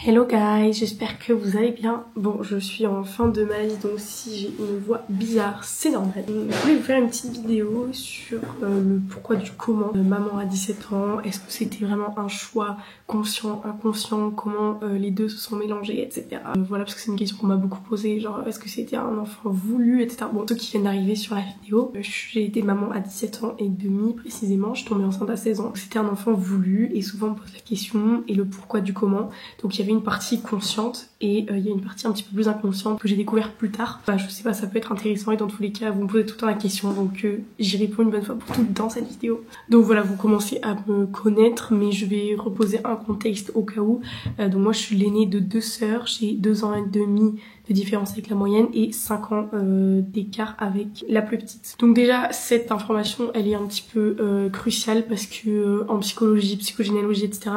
Hello guys, j'espère que vous allez bien. Bon, je suis en fin de ma vie, donc si j'ai une voix bizarre, c'est normal. Je voulais vous faire une petite vidéo sur le pourquoi du comment. Maman a 17 ans, est-ce que c'était vraiment un choix conscient, inconscient, comment les deux se sont mélangés, etc. Voilà, parce que c'est une question qu'on m'a beaucoup posée, genre est-ce que c'était un enfant voulu, etc. Bon, ceux qui viennent d'arriver sur la vidéo, j'ai été maman à 17 ans et demi précisément, je suis tombée enceinte à 16 ans. C'était un enfant voulu et souvent on me pose la question et le pourquoi du comment. Donc il y avait une partie consciente et il y a une partie un petit peu plus inconsciente que j'ai découvert plus tard. Enfin, je sais pas, ça peut être intéressant et dans tous les cas vous me posez tout le temps la question, donc j'y réponds une bonne fois pour toutes dans cette vidéo. Donc voilà, vous commencez à me connaître, mais je vais reposer un contexte au cas où. Donc moi je suis l'aînée de deux sœurs, j'ai 2 ans et demi de différence avec la moyenne et 5 ans d'écart avec la plus petite. Donc déjà cette information elle est un petit peu cruciale parce que en psychologie, psychogénéalogie, etc.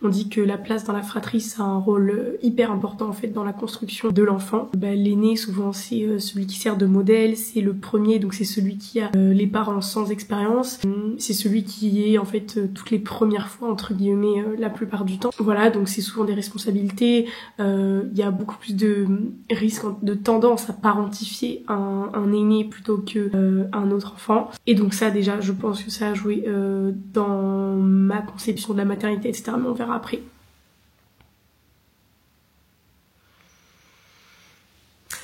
on dit que la place dans la fratrie ça a un rôle hyper important en fait dans la construction de l'enfant. L'aîné souvent c'est celui qui sert de modèle, c'est le premier, donc c'est celui qui a les parents sans expérience, c'est celui qui est en fait toutes les premières fois entre guillemets la plupart du temps. Voilà, donc c'est souvent des responsabilités, il y a beaucoup plus de risque de tendance à parentifier un aîné plutôt que un autre enfant, et donc ça déjà je pense que ça a joué dans ma conception de la maternité, etc. mais on verra après.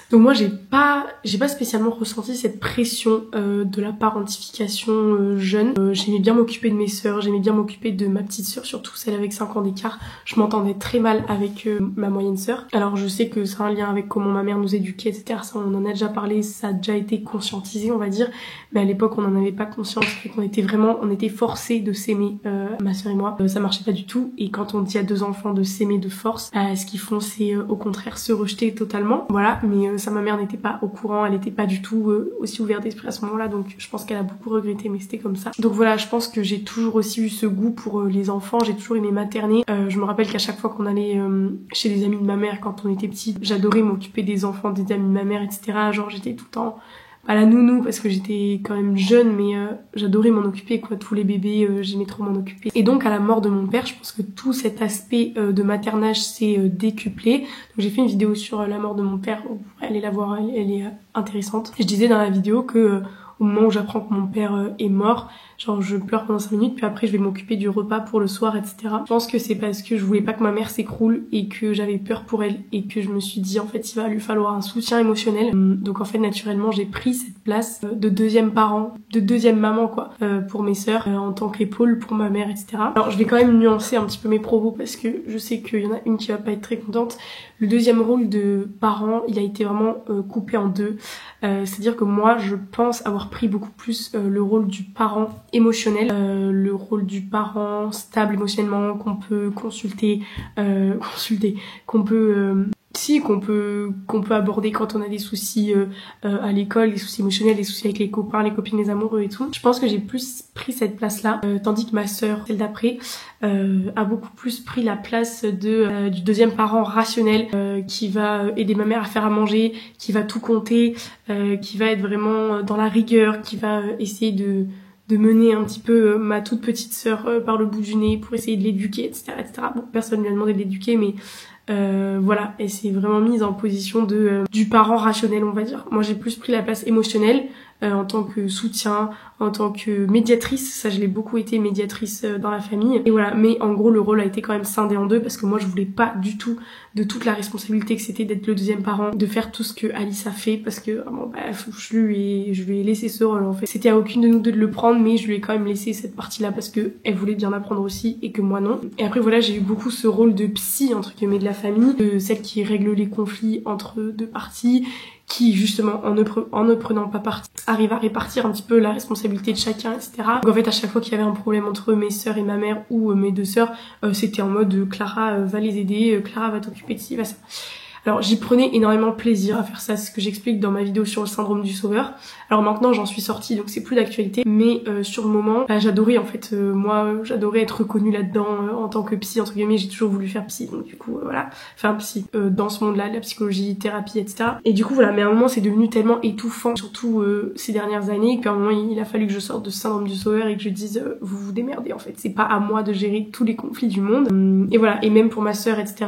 Donc moi j'ai pas spécialement ressenti cette pression de la parentification jeune. J'aimais bien m'occuper de mes sœurs, j'aimais bien m'occuper de ma petite sœur, surtout celle avec 5 ans d'écart. Je m'entendais très mal avec ma moyenne sœur. Alors je sais que c'est un lien avec comment ma mère nous éduquait, etc. Ça on en a déjà parlé, ça a déjà été conscientisé on va dire. Mais à l'époque on n'en avait pas conscience, on était forcés de s'aimer, ma sœur et moi. Ça marchait pas du tout, et quand on dit à 2 enfants de s'aimer de force, ce qu'ils font c'est au contraire se rejeter totalement. Voilà, mais ça ma mère n'était pas au courant, elle n'était pas du tout aussi ouverte d'esprit à ce moment-là, donc je pense qu'elle a beaucoup regretté, mais c'était comme ça. Donc voilà, je pense que j'ai toujours aussi eu ce goût pour les enfants, j'ai toujours aimé materner. Je me rappelle qu'à chaque fois qu'on allait chez des amis de ma mère quand on était petite, j'adorais m'occuper des enfants des amis de ma mère, etc. Genre j'étais tout le temps pas la nounou parce que j'étais quand même jeune, mais j'adorais m'en occuper quoi, tous les bébés, j'aimais trop m'en occuper. Et donc à la mort de mon père, je pense que tout cet aspect de maternage s'est décuplé. Donc j'ai fait une vidéo sur la mort de mon père, vous pourrez aller la voir, elle est intéressante. Et je disais dans la vidéo que au moment où j'apprends que mon père est mort, genre je pleure pendant 5 minutes, puis après je vais m'occuper du repas pour le soir, etc. Je pense que c'est parce que je voulais pas que ma mère s'écroule et que j'avais peur pour elle, et que je me suis dit en fait il va lui falloir un soutien émotionnel. Donc en fait naturellement j'ai pris cette place de deuxième parent, de deuxième maman quoi, pour mes sœurs, en tant qu'épaule pour ma mère, etc. Alors je vais quand même nuancer un petit peu mes propos parce que je sais qu'il y en a une qui va pas être très contente. Le deuxième rôle de parent, il a été vraiment coupé en deux. C'est-à-dire que moi, je pense avoir pris beaucoup plus le rôle du parent émotionnel, le rôle du parent stable émotionnellement, qu'on peut consulter, qu'on peut aborder quand on a des soucis à l'école, des soucis émotionnels, des soucis avec les copains, les copines, les amoureux et tout. Je pense que j'ai plus pris cette place-là, tandis que ma sœur, celle d'après, a beaucoup plus pris la place du deuxième parent rationnel, qui va aider ma mère à faire à manger, qui va tout compter, qui va être vraiment dans la rigueur, qui va essayer de mener un petit peu ma toute petite sœur par le bout du nez pour essayer de l'éduquer, etc., etc. Bon, personne ne lui a demandé de l'éduquer, mais voilà, elle s'est vraiment mise en position du parent rationnel, on va dire. Moi j'ai plus pris la place émotionnelle, en tant que soutien, en tant que médiatrice. Ça je l'ai beaucoup été, médiatrice dans la famille, et voilà. Mais en gros le rôle a été quand même scindé en deux parce que moi je voulais pas du tout de toute la responsabilité que c'était d'être le deuxième parent, de faire tout ce que Alice a fait, parce que bon, je lui ai laissé ce rôle en fait. C'était à aucune de nous deux de le prendre, mais je lui ai quand même laissé cette partie là parce que elle voulait bien apprendre aussi et que moi non. Et après voilà, j'ai eu beaucoup ce rôle de psy entre guillemets de la famille, de celle qui règle les conflits entre deux parties, qui justement en ne prenant pas parti arrive à répartir un petit peu la responsabilité de chacun, etc. Donc en fait à chaque fois qu'il y avait un problème entre mes sœurs et ma mère ou mes deux sœurs, c'était en mode Clara va les aider, Clara va t'occuper de ci, va ça. Alors j'y prenais énormément plaisir à faire ça, c'est ce que j'explique dans ma vidéo sur le syndrome du sauveur. Alors maintenant j'en suis sortie donc c'est plus d'actualité, mais sur le moment j'adorais en fait, moi j'adorais être reconnue là-dedans en tant que psy, entre guillemets. J'ai toujours voulu faire psy, donc du coup voilà, faire psy dans ce monde-là, de la psychologie, thérapie, etc. Et du coup voilà, mais à un moment c'est devenu tellement étouffant, surtout ces dernières années, qu'à un moment il a fallu que je sorte de ce syndrome du sauveur et que je dise vous vous démerdez en fait, c'est pas à moi de gérer tous les conflits du monde. Et voilà, et même pour ma sœur, etc.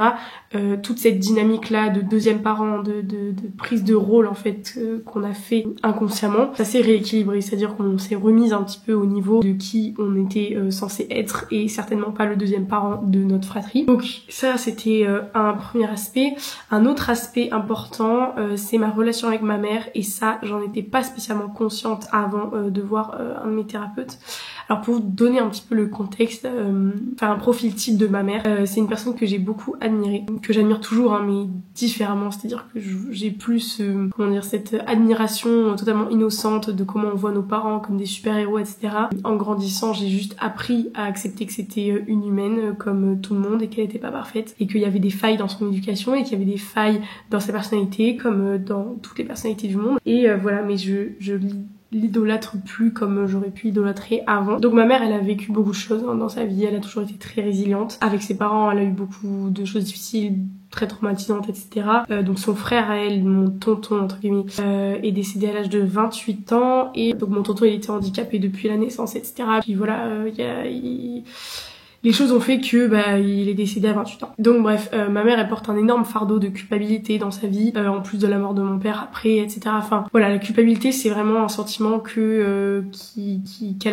Toute cette dynamique là de deuxième parent, de prise de rôle en fait qu'on a fait inconsciemment, ça s'est rééquilibré, c'est-à-dire qu'on s'est remise un petit peu au niveau de qui on était censé être et certainement pas le deuxième parent de notre fratrie. Donc ça c'était un premier aspect. Un autre aspect important, c'est ma relation avec ma mère, et ça j'en étais pas spécialement consciente avant de voir un de mes thérapeutes. Alors pour vous donner un petit peu le contexte, faire un profil type de ma mère, c'est une personne que j'ai beaucoup admirée, que j'admire toujours hein, mais différemment, c'est-à-dire que j'ai plus comment dire, cette admiration totalement innocente de comment on voit nos parents comme des super-héros, etc. En grandissant, j'ai juste appris à accepter que c'était une humaine comme tout le monde et qu'elle était pas parfaite et qu'il y avait des failles dans son éducation et qu'il y avait des failles dans sa personnalité comme dans toutes les personnalités du monde. Et voilà, mais je l'idolâtre plus comme j'aurais pu idolâtrer avant. Donc ma mère, elle a vécu beaucoup de choses hein, dans sa vie, elle a toujours été très résiliente. Avec ses parents, elle a eu beaucoup de choses difficiles, très traumatisantes, etc. Donc son frère à elle, mon tonton entre guillemets, est décédé à l'âge de 28 ans, et donc mon tonton il était handicapé depuis la naissance, etc. Puis voilà, les choses ont fait que il est décédé à 28 ans. Donc bref, ma mère elle porte un énorme fardeau de culpabilité dans sa vie, en plus de la mort de mon père après, etc. Enfin voilà, la culpabilité c'est vraiment un sentiment qu'elle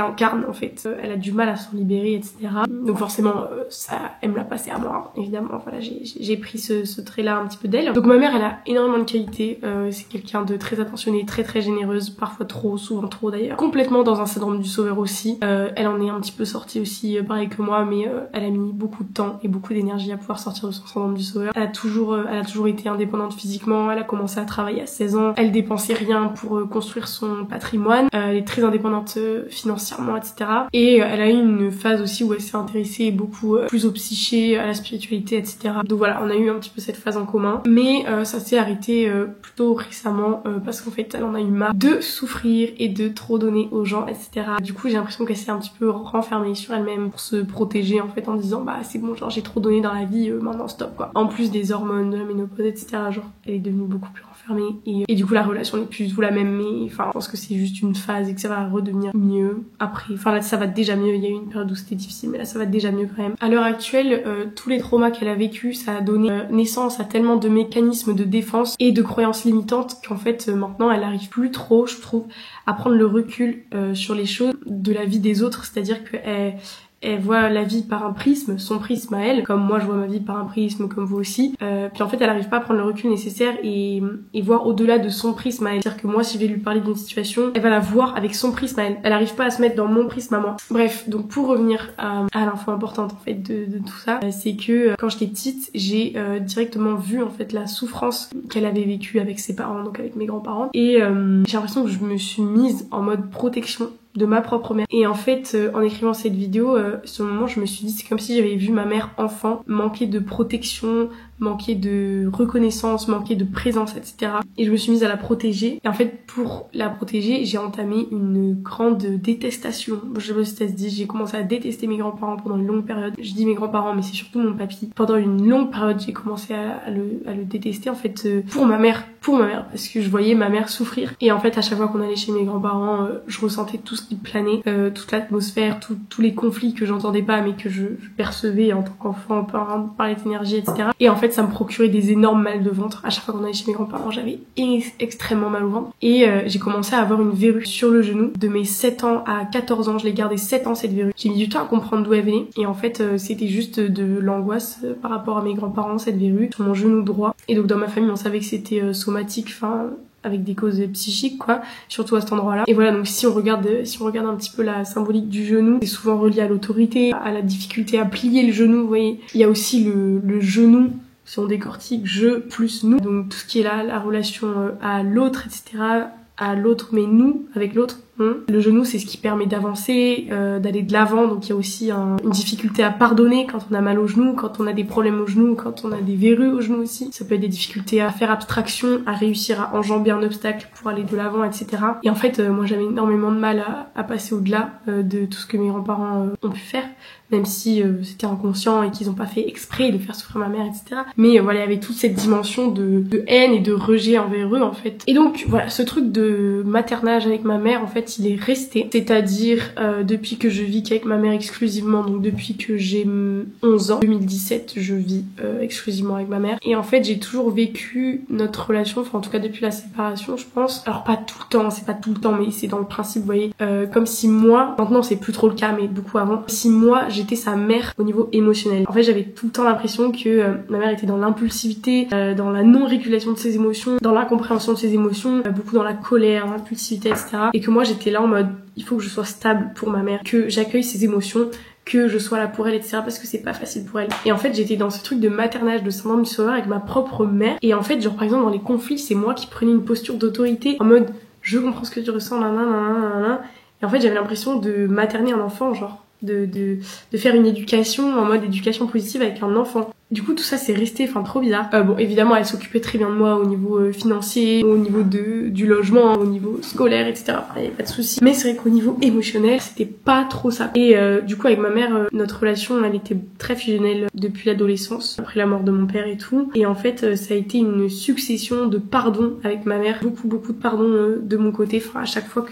incarne en fait. Elle a du mal à s'en libérer, etc. Donc forcément ça, elle me l'a passé à moi, hein, évidemment. Voilà, j'ai pris ce trait-là un petit peu d'elle. Donc ma mère elle a énormément de qualités, c'est quelqu'un de très attentionné, très très généreuse, parfois trop, souvent trop d'ailleurs. Complètement dans un syndrome du sauveur aussi. Elle en est un petit peu sortie aussi, pareil que moi, mais elle a mis beaucoup de temps et beaucoup d'énergie à pouvoir sortir de son syndrome du sauveur. Elle a toujours été indépendante physiquement, elle a commencé à travailler à 16 ans, elle dépensait rien pour construire son patrimoine, elle est très indépendante financièrement, etc. Et elle a eu une phase aussi où elle s'est intéressée beaucoup plus au psyché, à la spiritualité, etc. Donc voilà, on a eu un petit peu cette phase en commun, mais ça s'est arrêté plutôt récemment parce qu'en fait elle en a eu marre de souffrir et de trop donner aux gens, etc. Du coup j'ai l'impression qu'elle s'est un petit peu renfermée sur elle-même pour se protéger en fait, en disant c'est bon, genre j'ai trop donné dans la vie, maintenant stop quoi. En plus des hormones, de la ménopause, etc. genre elle est devenue beaucoup plus renfermée et du coup la relation n'est plus du tout la même, mais enfin je pense que c'est juste une phase et que ça va redevenir mieux après. Enfin là ça va déjà mieux, il y a eu une période où c'était difficile mais là ça va déjà mieux quand même. À l'heure actuelle, tous les traumas qu'elle a vécu, ça a donné naissance à tellement de mécanismes de défense et de croyances limitantes qu'en fait maintenant elle arrive plus trop, je trouve, à prendre le recul sur les choses de la vie des autres, c'est-à-dire que elle voit la vie par un prisme, son prisme à elle, comme moi je vois ma vie par un prisme, comme vous aussi. Puis en fait elle arrive pas à prendre le recul nécessaire et voir au-delà de son prisme à elle. C'est-à-dire que moi si je vais lui parler d'une situation, elle va la voir avec son prisme à elle. Elle arrive pas à se mettre dans mon prisme à moi. Bref, donc pour revenir à l'info importante en fait de tout ça, c'est que quand j'étais petite, j'ai directement vu en fait la souffrance qu'elle avait vécue avec ses parents, donc avec mes grands-parents. Et j'ai l'impression que je me suis mise en mode protection de ma propre mère. Et en fait, en écrivant cette vidéo, sur le moment, je me suis dit, c'est comme si j'avais vu ma mère enfant manquer de protection, manquer de reconnaissance, manquer de présence, etc. Et je me suis mise à la protéger. Et en fait, pour la protéger, j'ai entamé une grande détestation. Je me suis dit, j'ai commencé à détester mes grands-parents pendant une longue période. Je dis mes grands-parents, mais c'est surtout mon papy. Pendant une longue période, j'ai commencé à le détester, en fait, pour ma mère, parce que je voyais ma mère souffrir. Et en fait, à chaque fois qu'on allait chez mes grands-parents, je ressentais tout ce qui planait, toute l'atmosphère, tous les conflits que j'entendais pas, mais que je percevais en tant qu'enfant par cette énergie, etc. Et en fait, ça me procurait des énormes mal de ventre. À chaque fois qu'on allait chez mes grands-parents, j'avais extrêmement mal au ventre. Et j'ai commencé à avoir une verrue sur le genou. De mes 7 ans à 14 ans, je l'ai gardée 7 ans cette verrue. J'ai mis du temps à comprendre d'où elle venait. Et en fait, c'était juste de l'angoisse par rapport à mes grands-parents, cette verrue, sur mon genou droit. Et donc dans ma famille, on savait que c'était somatique, enfin avec des causes psychiques quoi, surtout à cet endroit-là. Et voilà, donc si on regarde un petit peu la symbolique du genou, c'est souvent relié à l'autorité, à la difficulté à plier le genou, vous voyez. Il y a aussi le genou, si on décortique, je plus nous, donc tout ce qui est là, la relation à l'autre, etc., à l'autre mais nous, avec l'autre, Le genou, c'est ce qui permet d'avancer, d'aller de l'avant. Donc il y a aussi une difficulté à pardonner quand on a mal au genou, quand on a des problèmes au genou, quand on a des verrues au genou aussi. Ça peut être des difficultés à faire abstraction, à réussir à enjamber un obstacle pour aller de l'avant, etc. Et en fait, moi j'avais énormément de mal à passer au-delà de tout ce que mes grands-parents ont pu faire, même si c'était inconscient et qu'ils n'ont pas fait exprès de faire souffrir ma mère, etc. Mais voilà, il y avait toute cette dimension de haine et de rejet envers eux, en fait. Et donc, voilà, ce truc de maternage avec ma mère, en fait, il est resté. C'est-à-dire, depuis que je vis qu'avec ma mère exclusivement, donc depuis que j'ai 11 ans, 2017, je vis exclusivement avec ma mère. Et en fait, j'ai toujours vécu notre relation, enfin en tout cas depuis la séparation, je pense. Alors pas tout le temps, c'est pas tout le temps, mais c'est dans le principe, vous voyez, comme si moi, maintenant c'est plus trop le cas, mais beaucoup avant, si moi, j'étais sa mère au niveau émotionnel. En fait, j'avais tout le temps l'impression que ma mère était dans l'impulsivité, dans la non-régulation de ses émotions, dans l'incompréhension de ses émotions, beaucoup dans la colère, l'impulsivité, etc. Et que moi, j'étais là en mode, il faut que je sois stable pour ma mère, que j'accueille ses émotions, que je sois là pour elle, etc. parce que c'est pas facile pour elle. Et en fait, j'étais dans ce truc de maternage, de syndrome du sauveur avec ma propre mère. Et en fait, genre par exemple, dans les conflits, c'est moi qui prenais une posture d'autorité en mode, je comprends ce que tu ressens, nanana. Et en fait, j'avais l'impression de materner un enfant, genre. De faire une éducation en mode éducation positive avec un enfant. Du coup, tout ça, c'est resté, enfin, trop bizarre. Bon, évidemment, elle s'occupait très bien de moi au niveau financier, au niveau du logement, au niveau scolaire, etc. Enfin, il y avait pas de soucis. Mais c'est vrai qu'au niveau émotionnel, c'était pas trop ça. Et du coup, avec ma mère, notre relation, elle était très fusionnelle depuis l'adolescence, après la mort de mon père et tout. Et en fait, ça a été une succession de pardons avec ma mère. Beaucoup de pardons de mon côté. Enfin, à chaque fois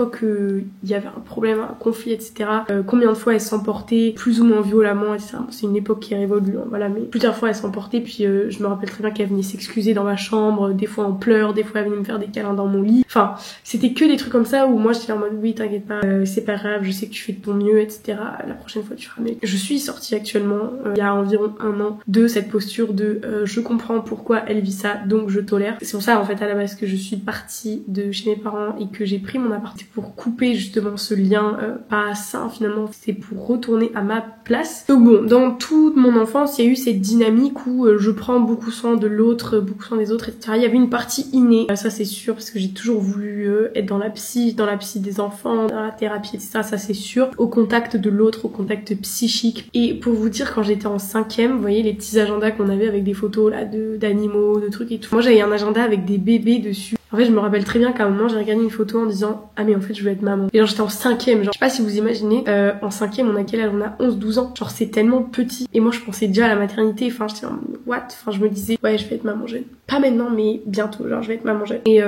que il y avait un problème, un conflit, etc. Combien de fois elle s'emportait, plus ou moins violemment, etc. C'est une époque qui est révolue, hein, voilà. Mais plusieurs fois elle s'emportait, puis je me rappelle très bien qu'elle venait s'excuser dans ma chambre, des fois en pleurs, des fois elle venait me faire des câlins dans mon lit. Enfin, c'était que des trucs comme ça où moi j'étais en mode oui, t'inquiète pas, c'est pas grave, je sais que tu fais de ton mieux, etc. La prochaine fois tu feras mieux. Je suis sortie actuellement, il y a environ 1 an, de cette posture de je comprends pourquoi elle vit ça, donc je tolère. C'est pour ça en fait à la base que je suis partie de chez mes parents et que j'ai pris mon appart pour couper justement ce lien pas sain finalement, c'est pour retourner à ma place. Donc bon, dans toute mon enfance, il y a eu cette dynamique où je prends beaucoup soin de l'autre, beaucoup soin des autres, etc. Il y avait une partie innée, ça c'est sûr, parce que j'ai toujours voulu être dans la psy des enfants, dans la thérapie, etc. Ça c'est sûr. Au contact de l'autre, au contact psychique. Et pour vous dire, quand j'étais en 5e, vous voyez les petits agendas qu'on avait avec des photos là d'animaux, de trucs et tout. Moi j'avais un agenda avec des bébés dessus. En fait, je me rappelle très bien qu'à un moment, j'ai regardé une photo en disant « Ah mais en fait, je veux être maman ». Et genre, j'étais en 5e. Genre, je sais pas si vous imaginez, en 5e, on a quel âge? On a 11-12 ans. Genre, c'est tellement petit. Et moi, je pensais déjà à la maternité. Enfin, j'étais en « What ?» Enfin, je me disais « Ouais, je vais être maman jeune ». Pas maintenant, mais bientôt. Genre, je vais être maman jeune. Et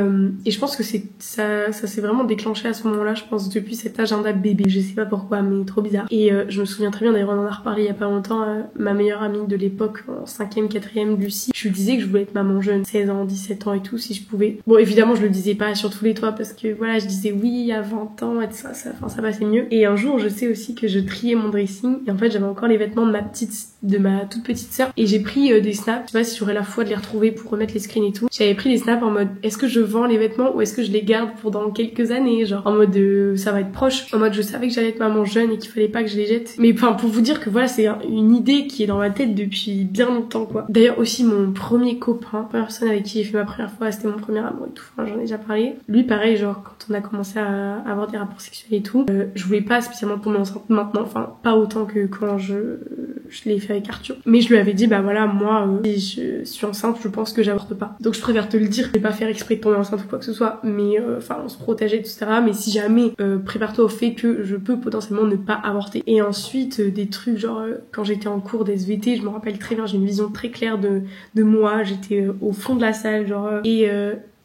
je pense que ça s'est vraiment déclenché à ce moment-là, je pense, depuis cet agenda bébé. Je sais pas pourquoi, mais trop bizarre. Et je me souviens très bien, d'ailleurs, on en a reparlé il y a pas longtemps, ma meilleure amie de l'époque, en 5e, 4e, Lucie. Je lui disais que je voulais être maman jeune, 16 ans, 17 ans et tout, si je pouvais. Bon, évidemment, je le disais pas sur tous les toits parce que voilà, je disais oui à 20 ans et ça passait mieux. Et un jour, je sais aussi que je triais mon dressing et en fait, j'avais encore les vêtements de ma toute petite sœur et j'ai pris des snaps. Je sais pas si j'aurais la foi de les retrouver pour remettre les screens et tout. J'avais pris des snaps en mode est-ce que je vends les vêtements ou est-ce que je les garde pour dans quelques années, genre en mode ça va être proche. En mode je savais que j'allais être maman jeune et qu'il fallait pas que je les jette. Mais enfin pour vous dire que voilà, c'est une idée qui est dans ma tête depuis bien longtemps quoi. D'ailleurs aussi mon premier copain, première personne avec qui j'ai fait ma première fois, c'était mon premier amour et tout. Enfin, j'en ai déjà parlé. Lui pareil, genre quand on a commencé à avoir des rapports sexuels et tout, je voulais pas spécialement tomber enceinte maintenant, enfin pas autant que quand je l'ai fait avec Arthur. Mais je lui avais dit bah voilà, moi si je suis enceinte, je pense que j'avorte pas. Donc je préfère te le dire, je vais pas faire exprès de tomber enceinte ou quoi que ce soit, mais enfin on se protégeait etc. Mais si jamais prépare-toi au fait que je peux potentiellement ne pas avorter. Et ensuite des trucs genre quand j'étais en cours d'SVT, je me rappelle très bien, j'ai une vision très claire de moi, j'étais au fond de la salle genre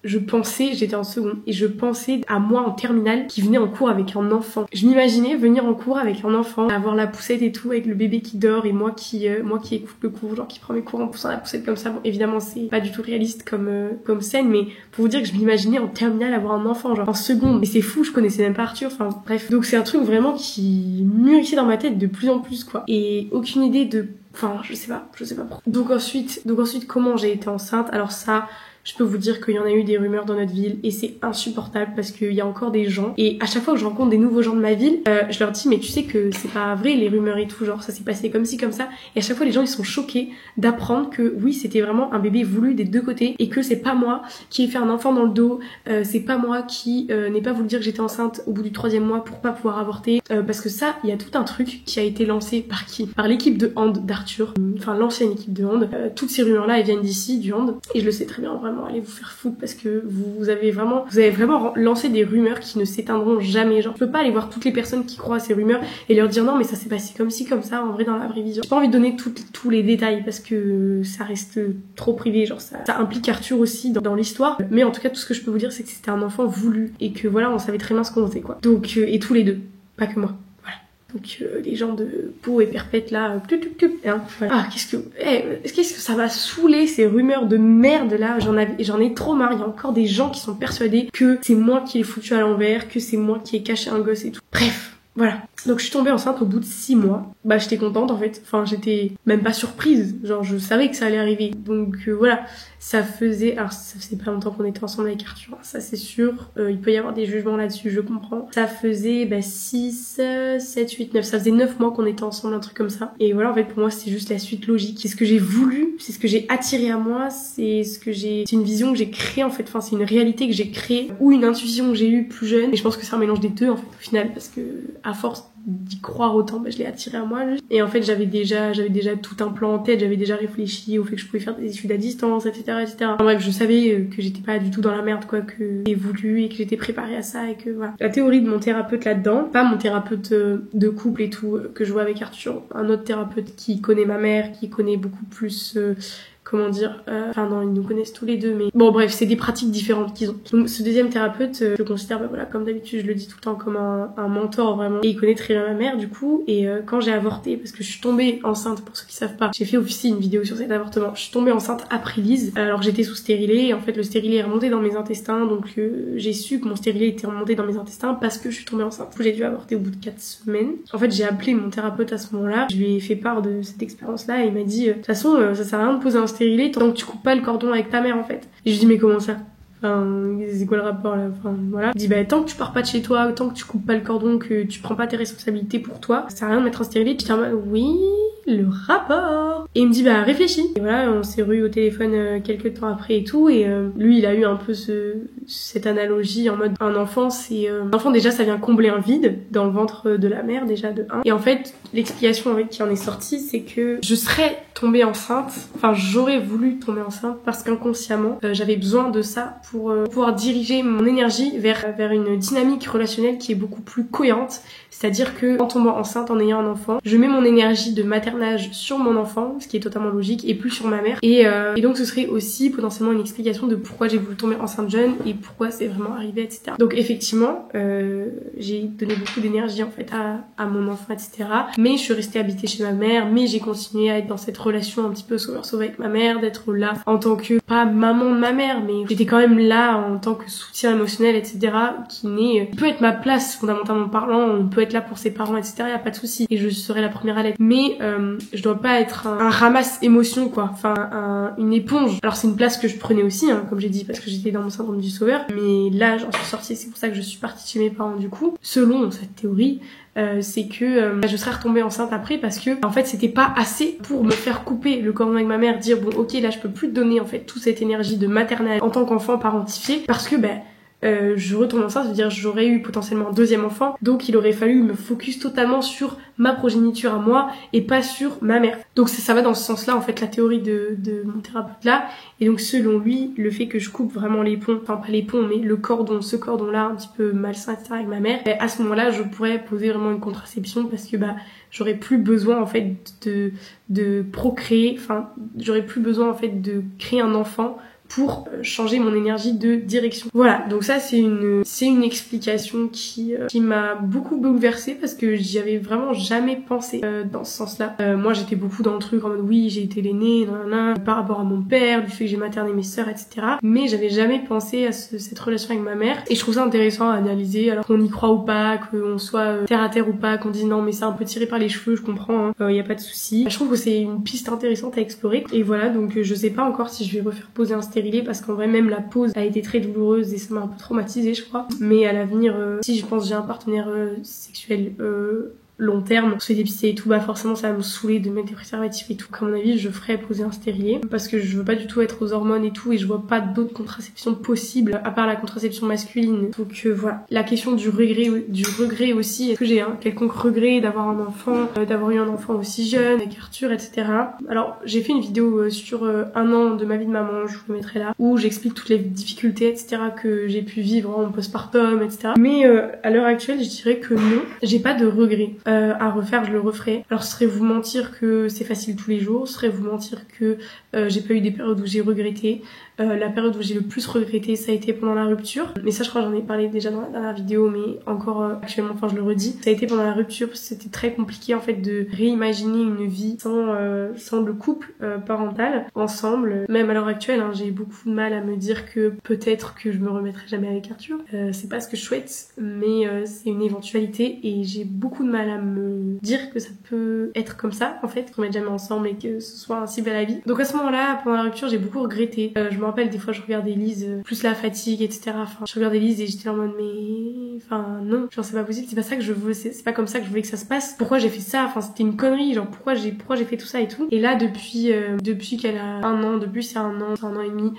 j'étais en seconde, et je pensais à moi en terminale qui venait en cours avec un enfant. Je m'imaginais venir en cours avec un enfant, avoir la poussette et tout, avec le bébé qui dort et moi qui écoute le cours, genre qui prend mes cours en poussant la poussette comme ça. Bon, évidemment, c'est pas du tout réaliste comme scène, mais pour vous dire que je m'imaginais en terminale avoir un enfant, genre en seconde. Mais c'est fou, je connaissais même pas Arthur, enfin bref. Donc c'est un truc vraiment qui mûrissait dans ma tête de plus en plus, quoi. Et aucune idée de Enfin, je sais pas pourquoi. Donc ensuite, comment j'ai été enceinte? Alors ça, je peux vous dire qu'il y en a eu des rumeurs dans notre ville et c'est insupportable parce qu'il y a encore des gens, et à chaque fois que je rencontre des nouveaux gens de ma ville, je leur dis mais tu sais que c'est pas vrai les rumeurs et tout, genre ça s'est passé comme ci comme ça, et à chaque fois les gens ils sont choqués d'apprendre que oui c'était vraiment un bébé voulu des deux côtés et que c'est pas moi qui ai fait un enfant dans le dos, c'est pas moi qui n'ai pas voulu dire que j'étais enceinte au bout du 3e mois pour pas pouvoir avorter, parce que ça il y a tout un truc qui a été lancé par qui? Par l'équipe de hand d'Arthur, enfin l'ancienne équipe de hand. Toutes ces rumeurs là elles viennent d'ici, du hand, et je le sais très bien, vraiment allez vous faire foutre parce que vous avez vraiment lancé des rumeurs qui ne s'éteindront jamais. Genre je peux pas aller voir toutes les personnes qui croient à ces rumeurs et leur dire non mais ça s'est passé comme ci comme ça en vrai dans la vraie vie. J'ai pas envie de donner tous les détails parce que ça reste trop privé, genre ça implique Arthur aussi dans l'histoire, mais en tout cas tout ce que je peux vous dire c'est que c'était un enfant voulu et que voilà on savait très bien ce qu'on faisait quoi. Donc et tous les deux, pas que moi. Donc les gens de Pau et Perpète là, hein, voilà. Ah qu'est-ce que ça m'a saoulé ces rumeurs de merde là, j'en ai trop marre. Il y a encore des gens qui sont persuadés que c'est moi qui l'ai foutu à l'envers, que c'est moi qui ai caché un gosse et tout. Bref, voilà. Donc je suis tombée enceinte au bout de 6 mois. Bah j'étais contente en fait, enfin j'étais même pas surprise, genre je savais que ça allait arriver. Donc voilà, ça faisait pas longtemps qu'on était ensemble avec Arthur, ça c'est sûr, il peut y avoir des jugements là-dessus, je comprends. Ça faisait 6, 7, 8, 9, ça faisait 9 mois qu'on était ensemble, un truc comme ça. Et voilà en fait pour moi c'était juste la suite logique, c'est ce que j'ai voulu, c'est ce que j'ai attiré à moi, c'est une vision que j'ai créée en fait, enfin c'est une réalité que j'ai créée, ou une intuition que j'ai eue plus jeune, et je pense que c'est un mélange des deux en fait au final, parce que à force d'y croire autant, je l'ai attiré à moi. Et en fait, j'avais déjà tout un plan en tête, j'avais déjà réfléchi au fait que je pouvais faire des études à distance, etc., etc. Enfin, bref, je savais que j'étais pas du tout dans la merde, quoi, que j'ai voulu et que j'étais préparée à ça et que voilà. La théorie de mon thérapeute là-dedans, pas mon thérapeute de couple et tout, que je vois avec Arthur, un autre thérapeute qui connaît ma mère, qui connaît beaucoup plus comment dire, enfin non, ils nous connaissent tous les deux, mais bon bref, c'est des pratiques différentes qu'ils ont. Donc ce deuxième thérapeute, je le considère, voilà, comme d'habitude, je le dis tout le temps, comme un mentor vraiment, et il connaît très bien ma mère du coup, et quand j'ai avorté, parce que je suis tombée enceinte, pour ceux qui savent pas, j'ai fait aussi une vidéo sur cet avortement, je suis tombée enceinte après Lise, alors j'étais sous stérilet, et en fait le stérilet est remonté dans mes intestins, donc j'ai su que mon stérilet était remonté dans mes intestins parce que je suis tombée enceinte. Du coup j'ai dû avorter au bout de 4 semaines. En fait j'ai appelé mon thérapeute à ce moment-là, je lui ai fait part de cette expérience-là, et il m'a dit, de toute façon ça sert à rien de poser un stérilet tant que tu coupes pas le cordon avec ta mère en fait. Et je dis mais comment ça? Enfin, c'est quoi le rapport là? Enfin, voilà. Il dit tant que tu pars pas de chez toi, tant que tu coupes pas le cordon, que tu prends pas tes responsabilités pour toi, ça sert à rien de mettre un stérilet. J'étais en mode oui, le rapport. Et il me dit réfléchis. Et voilà, on s'est eu au téléphone quelques temps après et tout, et lui il a eu un peu cette analogie en mode un enfant déjà ça vient combler un vide dans le ventre de la mère déjà de 1. Et en fait l'explication qui en est sortie c'est que je serais tombée enceinte, enfin j'aurais voulu tomber enceinte parce qu'inconsciemment j'avais besoin de ça pour pouvoir diriger mon énergie vers une dynamique relationnelle qui est beaucoup plus cohérente. C'est-à-dire que en tombant enceinte, en ayant un enfant, je mets mon énergie de maternage sur mon enfant, ce qui est totalement logique, et plus sur ma mère. Et donc ce serait aussi potentiellement une explication de pourquoi j'ai voulu tomber enceinte jeune et pourquoi c'est vraiment arrivé, etc. Donc effectivement, j'ai donné beaucoup d'énergie en fait à mon enfant, etc. Mais je suis restée habitée chez ma mère, mais j'ai continué à être dans cette relation un petit peu sauveur-sauveur avec ma mère, d'être là en tant que, pas maman de ma mère, mais j'étais quand même là en tant que soutien émotionnel, etc. qui peut être ma place fondamentalement parlant, on peut être là pour ses parents, etc. y a pas de souci, et je serai la première à l'être, mais je dois pas être un ramasse émotion quoi, enfin une éponge. Alors c'est une place que je prenais aussi comme j'ai dit, parce que j'étais dans mon syndrome du sauveur, mais là j'en suis sortie, c'est pour ça que je suis partie chez mes parents du coup. Selon cette théorie, c'est que je serais retombée enceinte après parce que en fait c'était pas assez pour me faire couper le cordon avec ma mère, dire bon ok là je peux plus te donner en fait toute cette énergie de maternelle en tant qu'enfant parentifié, parce que je retombe enceinte, c'est-à-dire j'aurais eu potentiellement un deuxième enfant, donc il aurait fallu me focus totalement sur ma progéniture à moi et pas sur ma mère. Donc ça va dans ce sens-là en fait la théorie de mon thérapeute là, et donc selon lui le fait que je coupe vraiment les ponts, enfin pas les ponts mais le cordon, ce cordon là un petit peu malsain etc avec ma mère, à ce moment-là je pourrais poser vraiment une contraception parce que j'aurais plus besoin en fait de procréer, enfin j'aurais plus besoin en fait de créer un enfant pour changer mon énergie de direction. Voilà, donc ça c'est une explication qui m'a beaucoup bouleversée parce que j'y avais vraiment jamais pensé dans ce sens-là. Moi j'étais beaucoup dans le truc en mode oui j'ai été l'aînée, par rapport à mon père, du fait que j'ai materné mes sœurs, etc. Mais j'avais jamais pensé à cette relation avec ma mère et je trouve ça intéressant à analyser, alors qu'on y croit ou pas, qu'on soit terre à terre ou pas, qu'on dise non mais c'est un peu tiré par les cheveux, je comprends, y a pas de souci. Je trouve que c'est une piste intéressante à explorer et voilà, donc je sais pas encore si je vais refaire poser un stérilet parce qu'en vrai même la pose a été très douloureuse et ça m'a un peu traumatisée je crois, mais à l'avenir si je pense que j'ai un partenaire sexuel long terme, se fait dépister et tout, bah forcément ça va me saouler de mettre des préservatifs et tout. À mon avis, je ferais poser un stérilet parce que je veux pas du tout être aux hormones et tout et je vois pas d'autres contraceptions possibles à part la contraception masculine. Donc voilà. La question du regret aussi, est-ce que j'ai un quelconque regret d'avoir un enfant, d'avoir eu un enfant aussi jeune avec Arthur, etc. Alors j'ai fait une vidéo sur un an de ma vie de maman, je vous le mettrai là, où j'explique toutes les difficultés, etc. que j'ai pu vivre en postpartum, etc. Mais à l'heure actuelle, je dirais que non, j'ai pas de regret. À refaire, je le referai. Alors ce serait vous mentir que c'est facile tous les jours, ce serait vous mentir que j'ai pas eu des périodes où j'ai regretté. La période où j'ai le plus regretté, ça a été pendant la rupture. Mais ça, je crois, j'en ai parlé déjà dans la dernière vidéo, mais encore actuellement, enfin, je le redis. Ça a été pendant la rupture parce que c'était très compliqué, en fait, de réimaginer une vie sans le couple parental ensemble. Même à l'heure actuelle, hein, j'ai beaucoup de mal à me dire que peut-être que je me remettrai jamais avec Arthur. C'est pas ce que je souhaite, mais c'est une éventualité et j'ai beaucoup de mal à me dire que ça peut être comme ça, en fait, qu'on mette jamais ensemble et que ce soit ainsi belle la vie. Donc à ce moment-là, pendant la rupture, j'ai beaucoup regretté. Je me rappelle des fois je regardais Lise, plus la fatigue, etc. Enfin, je regardais Lise et j'étais en mode mais enfin non, genre c'est pas possible, c'est pas ça que je veux, c'est pas comme ça que je voulais que ça se passe. Pourquoi j'ai fait ça? Enfin c'était une connerie, genre pourquoi j'ai fait tout ça et tout. Et là depuis qu'elle a un an, depuis c'est un an et demi.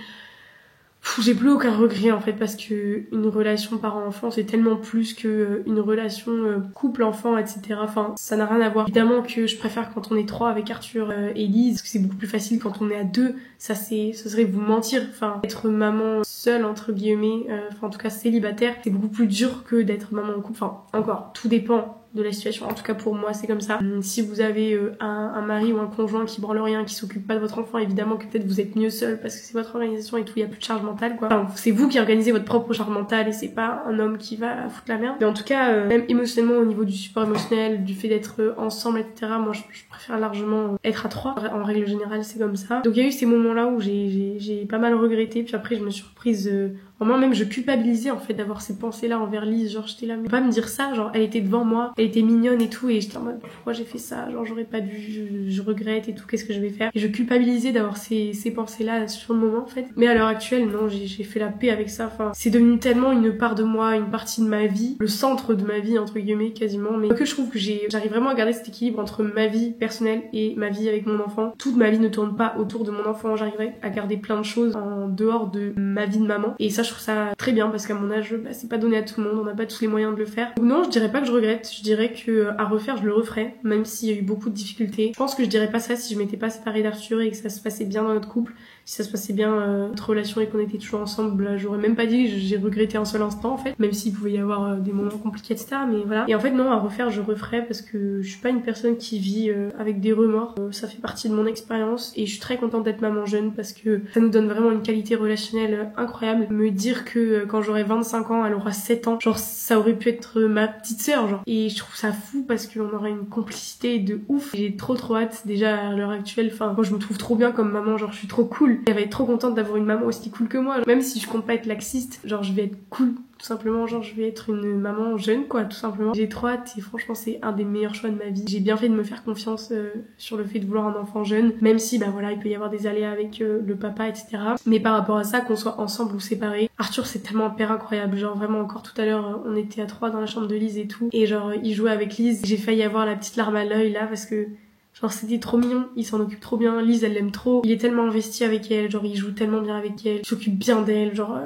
J'ai plus aucun regret en fait parce que une relation parent-enfant c'est tellement plus que une relation couple-enfant, etc. Enfin ça n'a rien à voir. Évidemment que je préfère quand on est trois avec Arthur et Lise parce que c'est beaucoup plus facile quand on est à deux. Ce serait vous mentir. Enfin être maman seule entre guillemets, enfin en tout cas célibataire, c'est beaucoup plus dur que d'être maman en couple. Enfin encore tout dépend de la situation. En tout cas pour moi c'est comme ça. Si vous avez un mari ou un conjoint qui branle rien, qui s'occupe pas de votre enfant, évidemment que peut-être vous êtes mieux seul parce que c'est votre organisation et tout, il y a plus de charge mentale quoi. Enfin, c'est vous qui organisez votre propre charge mentale et c'est pas un homme qui va foutre la merde. Mais en tout cas même émotionnellement au niveau du support émotionnel, du fait d'être ensemble, etc. Moi je préfère largement être à trois. En règle générale c'est comme ça. Donc il y a eu ces moments là où j'ai pas mal regretté, puis après je me suis reprise moi-même je culpabilisais en fait d'avoir ces pensées là envers Lise, genre j'étais là mais pas me dire ça, genre elle était devant moi, elle était mignonne et tout et j'étais en mode pourquoi j'ai fait ça, genre j'aurais pas dû, je regrette et tout, qu'est-ce que je vais faire, et je culpabilisais d'avoir ces pensées là sur le moment en fait. Mais à l'heure actuelle non, j'ai fait la paix avec ça, enfin c'est devenu tellement une part de moi, une partie de ma vie, le centre de ma vie entre guillemets quasiment, mais que je trouve que j'arrive vraiment à garder cet équilibre entre ma vie personnelle et ma vie avec mon enfant. Toute ma vie ne tourne pas autour de mon enfant, j'arriverai à garder plein de choses en dehors de ma vie de maman et ça je trouve ça très bien parce qu'à mon âge c'est pas donné à tout le monde, on n'a pas tous les moyens de le faire. Donc non, je dirais pas que je regrette, je dirais que à refaire je le referais même s'il y a eu beaucoup de difficultés. Je pense que je dirais pas ça si je m'étais pas séparée d'Arthur et que ça se passait bien dans notre couple, si ça se passait bien notre relation et qu'on était toujours ensemble, là, j'aurais même pas dit que j'ai regretté un seul instant en fait, même s'il pouvait y avoir des moments compliqués, etc. Mais voilà. Et en fait non, à refaire je referais parce que je suis pas une personne qui vit avec des remords, ça fait partie de mon expérience et je suis très contente d'être maman jeune parce que ça nous donne vraiment une qualité relationnelle incroyable. Me dire que quand j'aurai 25 ans elle aura 7 ans, genre ça aurait pu être ma petite sœur genre, et je trouve ça fou parce qu'on aurait une complicité de ouf. J'ai trop hâte déjà à l'heure actuelle, enfin moi je me trouve trop bien comme maman, genre je suis trop cool, elle va être trop contente d'avoir une maman aussi cool que moi, même si je compte pas être laxiste, genre je vais être cool tout simplement, genre je vais être une maman jeune quoi, tout simplement. J'ai trop hâte et franchement c'est un des meilleurs choix de ma vie. J'ai bien fait de me faire confiance sur le fait de vouloir un enfant jeune, même si bah voilà il peut y avoir des aléas avec le papa, etc. Mais par rapport à ça, qu'on soit ensemble ou séparés, Arthur c'est tellement un père incroyable, genre vraiment encore tout à l'heure on était à 3 dans la chambre de Lise et tout, et genre il jouait avec Lise, j'ai failli avoir la petite larme à l'œil là parce que genre c'était trop mignon, il s'en occupe trop bien, Lise elle l'aime trop, il est tellement investi avec elle, genre il joue tellement bien avec elle, il s'occupe bien d'elle, genre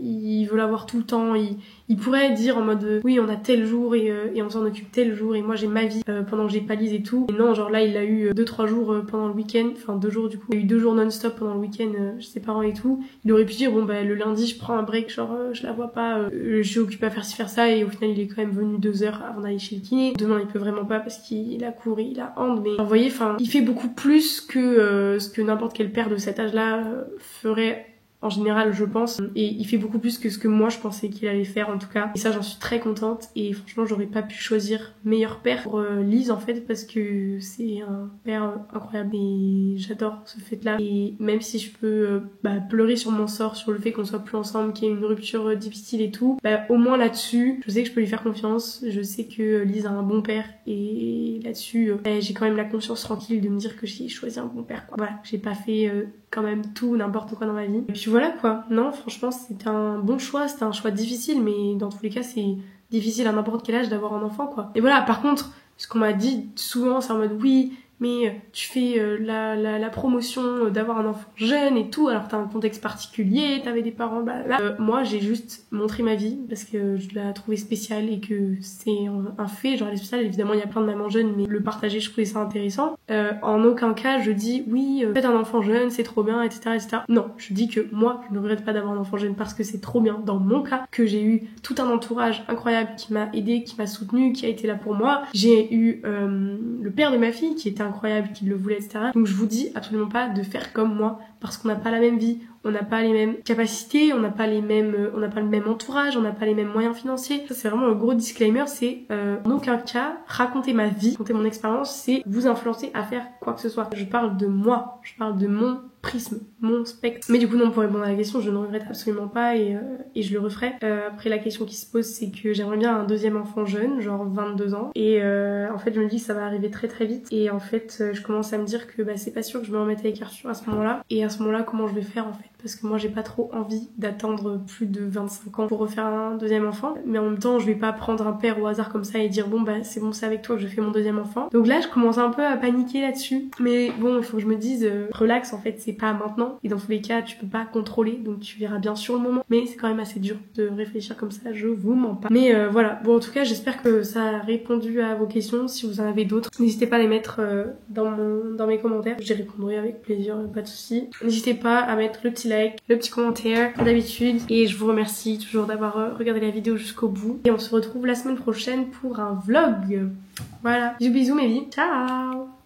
il veut la voir tout le temps, il pourrait dire en mode oui on a tel jour et on s'en occupe tel jour et moi j'ai ma vie pendant que j'ai pas Lise et tout. Et non, genre là il a eu 2-3 jours pendant le week-end, enfin 2 jours du coup, il a eu 2 jours non-stop pendant le week-end chez ses parents et tout. Il aurait pu dire bon bah le lundi je prends un break, genre je la vois pas, je suis occupée à faire ci faire ça, et au final il est quand même venu 2 heures avant d'aller chez le kiné. Demain il peut vraiment pas parce qu'il a couru, il a hand, mais vous voyez, enfin il fait beaucoup plus que ce que n'importe quel père de cet âge là ferait en général je pense, et il fait beaucoup plus que ce que moi je pensais qu'il allait faire en tout cas, et ça j'en suis très contente. Et franchement j'aurais pas pu choisir meilleur père pour Lise en fait, parce que c'est un père incroyable et j'adore ce fait là. Et même si je peux pleurer sur mon sort, sur le fait qu'on soit plus ensemble, qu'il y ait une rupture difficile et tout, au moins là-dessus je sais que je peux lui faire confiance, je sais que Lise a un bon père, et là-dessus j'ai quand même la conscience tranquille de me dire que j'ai choisi un bon père quoi. Voilà, j'ai pas fait quand même tout n'importe quoi dans ma vie. Et puis voilà quoi. Non, franchement c'était un bon choix, c'était un choix difficile, mais dans tous les cas c'est difficile à n'importe quel âge d'avoir un enfant quoi. Et voilà, par contre ce qu'on m'a dit souvent c'est en mode oui mais tu fais la promotion d'avoir un enfant jeune et tout, alors t'as un contexte particulier, t'avais des parents, blablabla. Moi j'ai juste montré ma vie parce que je l'ai trouvée spéciale et que c'est un fait, genre elle est spéciale, évidemment il y a plein de mamans jeunes, mais le partager je trouvais ça intéressant. En aucun cas je dis oui, faites un enfant jeune, c'est trop bien, etc., etc. Non, je dis que moi je ne regrette pas d'avoir un enfant jeune parce que c'est trop bien dans mon cas, que j'ai eu tout un entourage incroyable qui m'a aidé, qui m'a soutenu, qui a été là pour moi. J'ai eu le père de ma fille qui était incroyable, qui le voulait, etc. Donc je vous dis absolument pas de faire comme moi, parce qu'on n'a pas la même vie, on n'a pas les mêmes capacités, on n'a pas le même entourage, on n'a pas les mêmes moyens financiers. Ça c'est vraiment un gros disclaimer, c'est en aucun cas raconter ma vie, raconter mon expérience, c'est vous influencer à faire quoi que ce soit. Je parle de moi, je parle de mon prisme, mon spectre. Mais du coup non, pour répondre à la question, je ne regrette absolument pas et je le referai. Après la question qui se pose, c'est que j'aimerais bien un deuxième enfant jeune, genre 22 ans, et en fait je me dis que ça va arriver très très vite, et en fait je commence à me dire que c'est pas sûr que je me remette avec Arthur à ce moment-là, et à ce moment-là comment je vais faire en fait, parce que moi j'ai pas trop envie d'attendre plus de 25 ans pour refaire un deuxième enfant, mais en même temps je vais pas prendre un père au hasard comme ça et dire bon c'est bon, c'est avec toi que je fais mon deuxième enfant. Donc là je commence un peu à paniquer là-dessus, mais bon il faut que je me dise relax, en fait c'est pas maintenant, et dans tous les cas tu peux pas contrôler, donc tu verras bien sur le moment, mais c'est quand même assez dur de réfléchir comme ça, je vous mens pas. Mais voilà, bon en tout cas j'espère que ça a répondu à vos questions. Si vous en avez d'autres, n'hésitez pas à les mettre dans mes commentaires, j'y répondrai avec plaisir, pas de soucis. N'hésitez pas à mettre le petit like, le petit commentaire comme d'habitude, et je vous remercie toujours d'avoir regardé la vidéo jusqu'au bout, et on se retrouve la semaine prochaine pour un vlog. Voilà, bisous bisous mes vies, ciao.